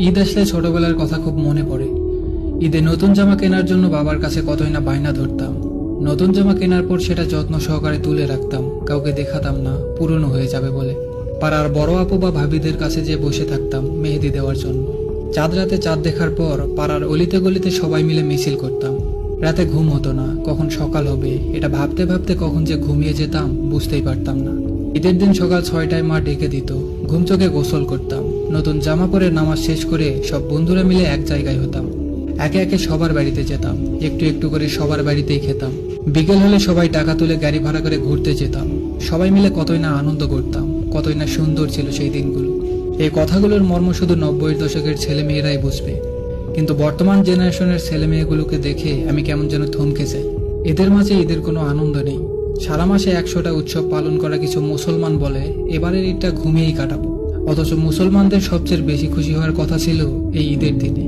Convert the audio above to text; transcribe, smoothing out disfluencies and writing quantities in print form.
ঈদ আসলে ছোটবেলার কথা খুব মনে পড়ে। ঈদে নতুন জামা কেনার জন্য বাবার কাছে কতই না বায়না ধরতাম। নতুন জামা কেনার পর সেটা যত্ন সহকারে তুলে রাখতাম, কাউকে দেখাতাম না পুরনো হয়ে যাবে বলে। পাড়ার বড় আপু বা ভাবিদের কাছে যে বসে থাকতাম মেহেদি দেওয়ার জন্য। চাঁদ রাতে চাঁদ দেখার পর পাড়ার অলিতে গলিতে সবাই মিলে মিছিল করতাম। রাতে ঘুম হতো না, কখন সকাল হবে এটা ভাবতে ভাবতে কখন যে ঘুমিয়ে যেতাম বুঝতেই পারতাম না। ঈদের দিন সকাল 6টায় মা ডেকে দিত, ঘুম চোখে গোসল করতাম, নতুন জামা পরে নামাজ শেষ করে সব বন্ধুরা মিলে এক জায়গায় হতাম। একে একে সবার বাড়িতে যেতাম, একটু একটু করে সবার বাড়িতেই খেতাম। বিকেল হলে সবাই টাকা তুলে গাড়ি ভাড়া করে ঘুরতে যেতাম। সবাই মিলে কতই না আনন্দ করতাম, কতই না সুন্দর ছিল সেই দিনগুলো। এই কথাগুলোর মর্ম শুধু 90-এর দশকের ছেলে মেয়েরাই বুঝবে, কিন্তু বর্তমান জেনারেশনের ছেলে মেয়েগুলোকে দেখে আমি কেমন যেন থমকে যাই। এদের মাঝে ঈদের কোনো আনন্দ নেই। সারা মাসে 100টা উৎসব পালন করা কিছু মুসলমান বলে এবারের ঈদটা ঘুমিয়েই কাটাবো, অথচ মুসলমানদের সবচেয়ে বেশি খুশি হওয়ার কথা ছিল এই ঈদের দিনে।